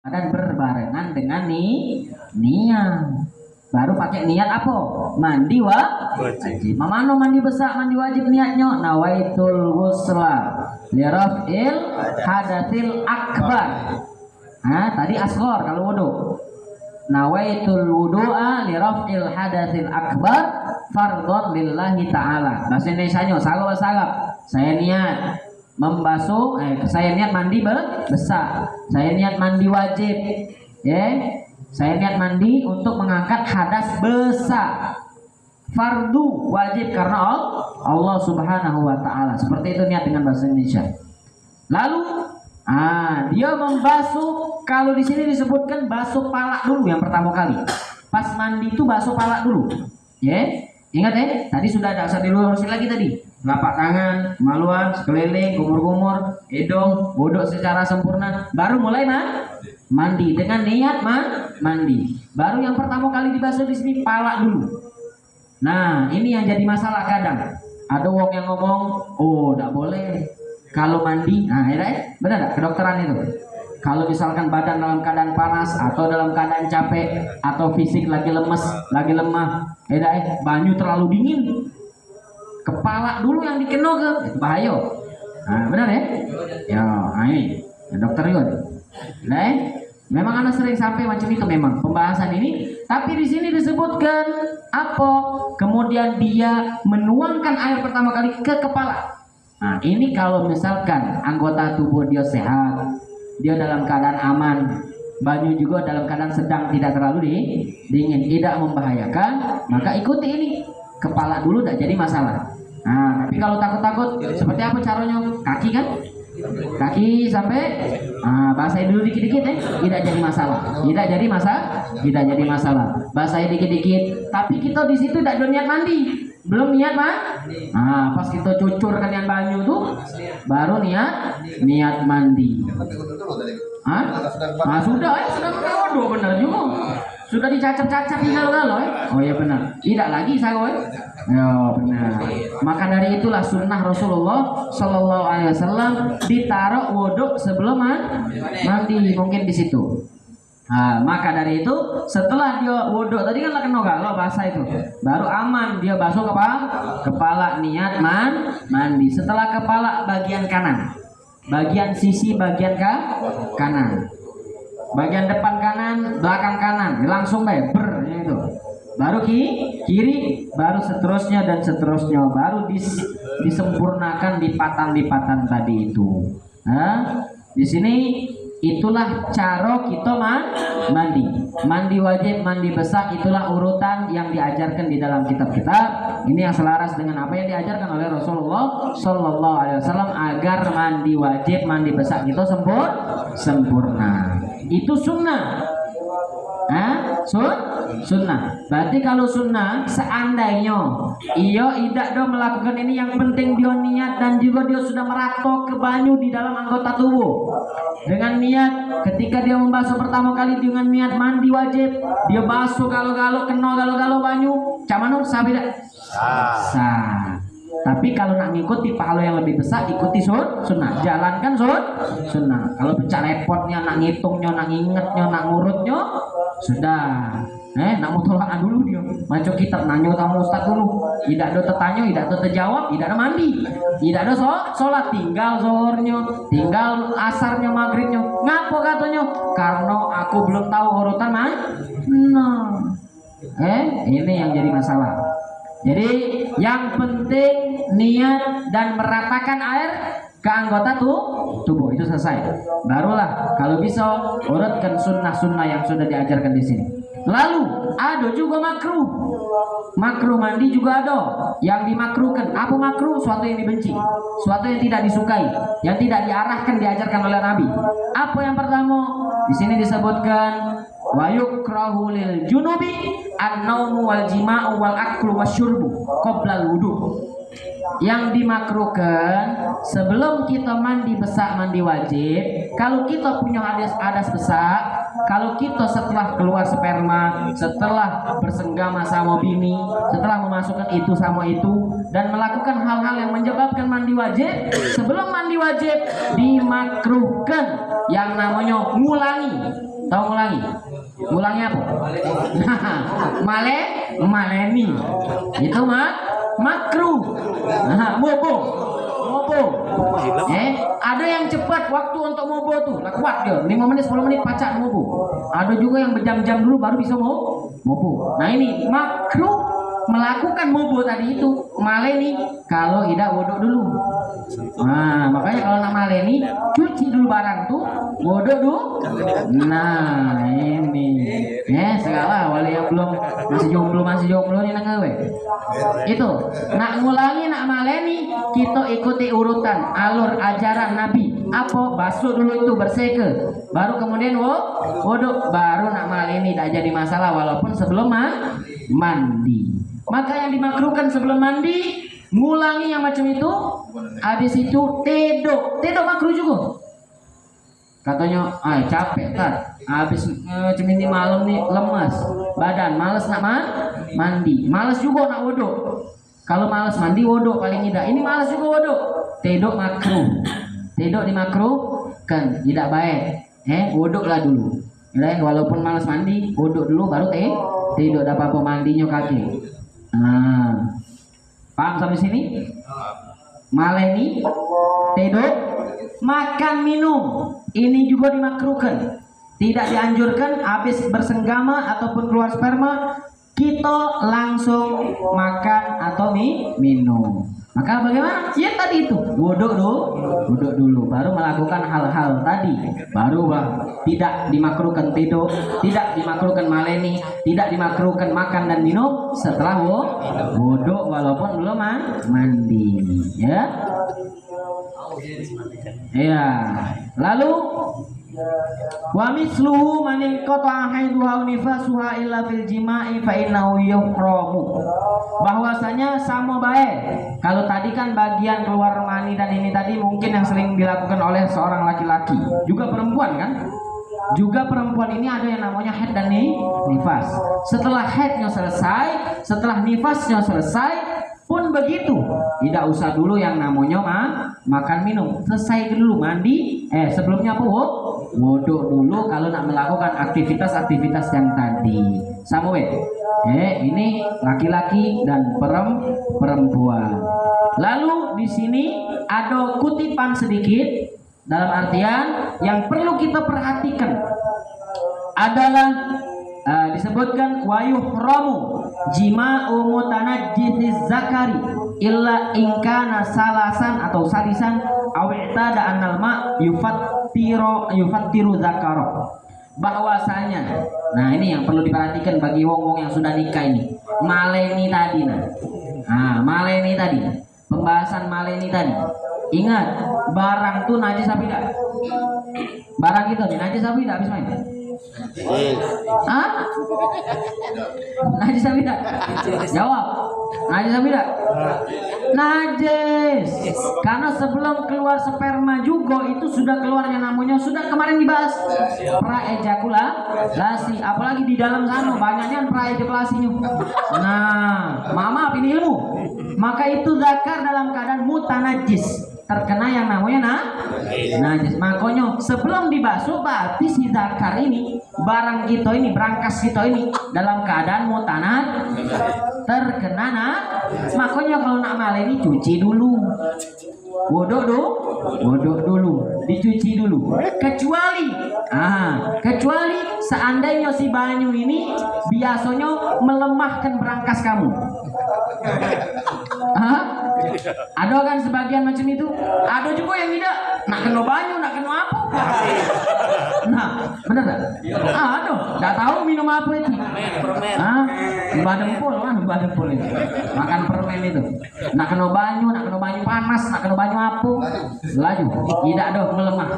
dan berbarengan dengan niat. Baru pakai niat apa? Mandi wajib. Mamano mandi besar, mandi wajib niatnya nawaitul ghusla liraf'il hadatsil akbar. Tadi asghar kalau wudu. Nawaitul wudu'a liraf'il hadatsil akbar fardhon lillahi ta'ala. Bahasa Indonesianya sagap. Saya niat membasuh, saya niat mandi besar. Saya niat mandi wajib. Saya niat mandi untuk mengangkat hadas besar. Fardu wajib karena Allah Subhanahu wa taala. Seperti itu niat dengan bahasa Indonesia. Lalu dia membasuh, kalau di sini disebutkan basuh palak dulu yang pertama kali. Pas mandi itu basuh palak dulu. Ingat tadi sudah ada, asal dilurusin lagi tadi. Telapak tangan, maluan, sekeliling, gumur-gumur, hidung, wudhu secara sempurna. Baru mulai mandi dengan niat mandi. Baru yang pertama kali dibasuh di sini palak dulu. Nah, ini yang jadi masalah kadang. Ada wong yang ngomong, enggak boleh kalau mandi. Benar enggak kedokteran itu? Kalau misalkan badan dalam keadaan panas atau dalam keadaan capek atau fisik lagi lemes, lagi lemah, banyu terlalu dingin, kepala dulu yang dikena itu bahaya. Benar ya? Ini dokter juga. Memang anak sering sampai macam itu memang pembahasan ini, tapi di sini disebutkan apa? Kemudian dia menuangkan air pertama kali ke kepala. Ini kalau misalkan anggota tubuh dia sehat, dia dalam keadaan aman, banyu juga dalam keadaan sedang, tidak terlalu dingin, tidak membahayakan, maka ikuti ini. Kepala dulu tidak jadi masalah. Tapi kalau takut-takut, seperti apa caranya? Kaki kan? Kaki sampai basahin dulu dikit-dikit tidak jadi masalah. Tidak jadi masalah. Basahin dikit-dikit. Tapi kita di situ tidak ada niat mandi. Belum niat pas kita cucurkan yang banyu tuh baru niat mandi. Sudah waduh benar juga. Sudah dicacat-cacat tinggal galau Oh ya benar. Tidak lagi saya benar. Maka dari itulah sunnah Rasulullah Shallallahu Alaihi Wasallam ditaruh wudhu sebelum mandi, mungkin di situ. Maka dari itu setelah dia wudhu tadi kan kena galau basah itu, baru aman dia basuh kepala niat mandi. Setelah kepala bagian kanan, bagian sisi bagian kanan, bagian depan kanan, belakang kanan, langsung itu. Baru kiri, baru seterusnya dan seterusnya, baru disempurnakan lipatan-lipatan tadi itu. Di sini itulah cara kita mandi wajib, mandi besar, itulah urutan yang diajarkan di dalam kitab-kitab. Ini yang selaras dengan apa yang diajarkan oleh Rasulullah Shallallahu Alaihi Wasallam agar mandi wajib, mandi besar kita sempurna. Itu sunnah. Sunnah. Berarti kalau sunnah, seandainya tidak melakukan ini, yang penting dia niat dan juga dia sudah meratok ke banyu di dalam anggota tubuh dengan niat. Ketika dia membasuh pertama kali dengan niat mandi wajib, dia basuh kalau kena banyu, camanun sah tidak? Sah. Tapi kalau nak ngikuti pahala yang lebih besar, ikuti sunnah, jalankan sunnah. Kalau becak repotnya, nak ngitungnya, nak ingetnya, nak ngurutnya, sudah. Nak mutola'an dulu dia. Macam kita nanya tamu ustaz dulu. Tidak ada tertanya, tidak ada terjawab, tidak ada mandi, tidak ada sholat, tinggal zuhurnya, tinggal asarnya, maghribnya. Ngapa katanya? Karena aku belum tahu urutan ini yang jadi masalah. Jadi yang penting niat dan meratakan air ke anggota tubuh itu selesai. Barulah kalau bisa urutkan sunnah-sunnah yang sudah diajarkan di sini. Lalu ada juga makruh mandi juga ada yang dimakruhkan. Apa makruh? Suatu yang dibenci, suatu yang tidak disukai, yang tidak diarahkan, diajarkan oleh Nabi. Apa yang pertama? Di sini disebutkan wa yukrahu lil junubi an-naumu wal jima'u wal aklu wasyurbu qabla al-wudu. Yang dimakruhkan sebelum kita mandi besar, mandi wajib, kalau kita punya hadas besar, kalau kita setelah keluar sperma, setelah bersenggama sama bini, setelah memasukkan itu sama itu, dan melakukan hal-hal yang menyebabkan mandi wajib, sebelum mandi wajib dimakruhkan yang namanya ngulangi Tahu ngulangi? Ngulangi apa? Maleni. Itu makruh. Mobo. Ada yang cepat waktu untuk mobo tuh, lah kuat dia. 5 menit 10 menit pacak mobo. Ada juga yang berjam-jam dulu baru bisa mobo. Nah ini makruh melakukan mobo tadi itu maleni kalau tidak wudhu dulu. Nah makanya kalau nak maleni cuci dulu barang tuh, wudhu dulu. Nah ini segala wali yang belum masih jomblo nih nang gawe itu nak ngulangi nak maleni kita ikuti urutan alur ajaran Nabi. Apa basuh dulu itu berseke, baru kemudian wudhu, baru nak maleni tidak jadi masalah walaupun sebelum mandi. Maka yang dimakruhkan sebelum mandi ngulangi yang macam itu. Habis itu tedo makruh juga. Katanya capek kan, habis cemini malam nih lemas badan, males nak mandi, males juga nak wudhu. Kalau males mandi wudhu paling tidak, ini males juga wudhu, tedo makruh. Tedo dimakruhkan, tidak baik. Wudhu lah dulu. Walaupun males mandi, wudhu dulu baru tedo. Ada apa-apa mandinya kaki. Paham sampai sini? Maleni, tedo, makan minum ini juga dimakruhkan. Tidak dianjurkan habis bersenggama ataupun keluar sperma kita langsung makan atau minum. Maka bagaimana? Ya tadi itu wudhu dulu baru melakukan hal-hal tadi. Baru tidak dimakruhkan tedo, tidak dimakruhkan maleni, tidak dimakruhkan makan dan minum setelah wudhu walaupun belum mandi. Ya. Ya. Lalu wa misluhu man qata'a haiduha nifasuha illa fil jima'i fa innahu yuhramu. Bahwasanya sama baik. Kalau tadi kan bagian keluar mani dan ini tadi mungkin yang sering dilakukan oleh seorang laki-laki, juga perempuan kan? Juga perempuan ini ada yang namanya haid dan nifas. Setelah haidnya selesai, setelah nifasnya selesai pun begitu, tidak usah dulu yang namanya makan minum, selesai dulu mandi. Sebelumnya apa? Wudhu dulu kalau nak melakukan aktivitas-aktivitas yang tadi. Sama ini laki-laki dan perempuan. Lalu di sini ada kutipan sedikit dalam artian yang perlu kita perhatikan adalah disebutkan wa yuhramu jima'u mutanajjisiz zakari illa in kana salasan atau salisan aw i'tada annal ma yufattiru zakara. Bahwasanya, nah ini yang perlu diperhatikan bagi wong-wong yang sudah nikah ini. Maleni tadi maleni tadi, pembahasan maleni tadi. Ingat, barang tuh najis apa tidak? Barang itu najis apa tidak habis main? Najis apa tidak? Jawab. Najis apa tidak? Najis. Karena sebelum keluar sperma juga itu sudah keluarnya namanya sudah kemarin dibahas praejakulasi. Apalagi di dalam sana banyaknya praejakulasinya. Nah, maaf ini ilmu. Maka itu zakar dalam keadaan mutanajis, terkena yang namanya najis. Makanya sebelum dibasuh berarti si zakar ini, barang kita ini, berangkas kita ini dalam keadaan mutanat terkena makanya kalau nak maleni cuci dulu, wudhu dulu, dicuci dulu. Kecuali seandainya si banyu ini biasanya melemahkan berangkas kamu. Ada kan sebagian macam itu. Ada juga yang tidak. Nak kena banyu, nak kena apa? Nah, benar tak? Ada. Tak tahu minum apa itu. Badempul itu. Makan permen itu. Nak kena banyu panas, nak kena banyu apa? Laju. Tidak ada melemah.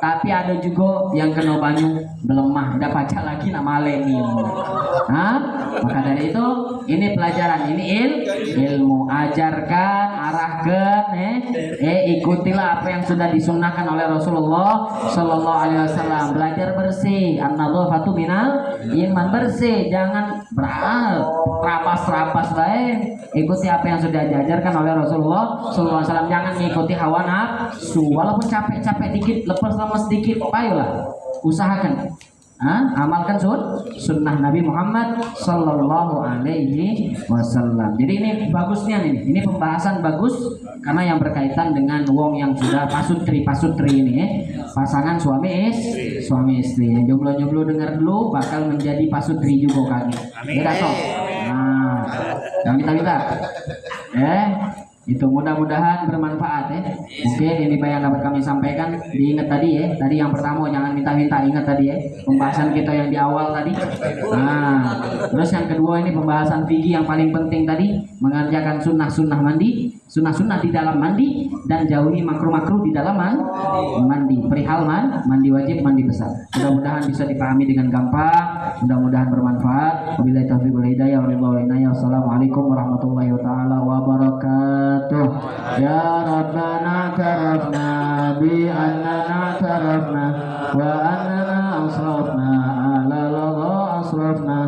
Tapi ada juga yang kena banyu melemah. Tidak baca lagi nak maleni. Maka dari itu ini pelajaran, ini ilmu. Ajarkan, arahkan, ikutilah apa yang sudah disunnahkan oleh Rasulullah Sallallahu Alaihi Wasallam. Belajar bersih, an-nadhafatu minal iman, bersih, jangan rapas baik. Ikuti apa yang sudah diajarkan oleh Rasulullah Sallallahu Alaihi Wasallam. Jangan mengikuti hawa nafsu. Walaupun capek dikit, lepas sedikit, ayolah usahakan. amalkan sunnah Nabi Muhammad Sallallahu Alaihi Wasallam. Jadi ini bagusnya nih, ini pembahasan bagus karena yang berkaitan dengan wong yang sudah pasutri ini pasangan suami istri. Yang jomblo dengar dulu bakal menjadi pasutri juga kali. Beda toh. Nah, yang kita itu mudah-mudahan bermanfaat ya. Mungkin ini Pak yang dapat kami sampaikan. Diingat tadi ya. Tadi yang pertama jangan minta-minta, ingat tadi ya. Pembahasan kita yang di awal tadi. Nah, terus yang kedua ini pembahasan fikih yang paling penting tadi, mengerjakan sunnah-sunnah mandi, sunnah-sunnah di dalam mandi dan jauhi makruh-makruh di dalam mandi. Perihal mandi wajib, mandi besar. Mudah-mudahan bisa dipahami dengan gampang. Mudah-mudahan bermanfaat. Wabillahi taufiq wal hidayah. Wassalamualaikum warahmatullahi wabarakatuh. Ya Rabbana tarafna bi annana tarafna wa annana asrafna ala ladha asrafna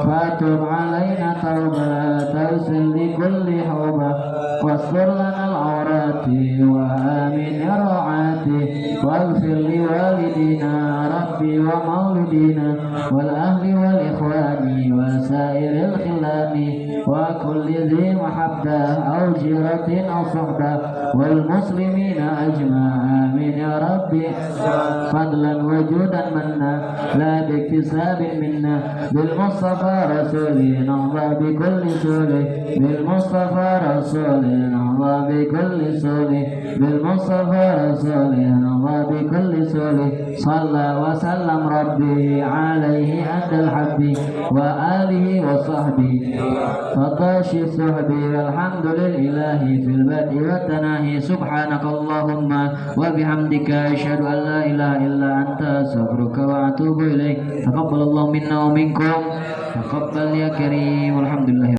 fatub alaina taubatan li kulli hawba wasfir lana al-awrati wa amin ir'ati waghfir li walidina rabbi wa maulidina wal ahli wal ikhwani wa sairil khilani wa kulli dhi mahabdah au jiratin au suhbah wal muslimina ajma' amin ya rabbi fadlan wujudan manna la biktisabin minna bil mustafa rasulina Allah bi kulli suli bil mustafa rasulina Allah bi kulli suli bil mustafa rasulina Allah bi kulli suli salla wa sallam rabbi alaihi adal habbi wa alihi wa sahbihi fatashi suhbi walhamdulillahi fil badi wa tanahi subhanakallahumma wa bihamdika asyhadu an la ilaha illa anta astaghfiruka wa atubu ilaik. Taqabbalallahu minna wa minkum. Taqabbal ya karim. Alhamdulillah.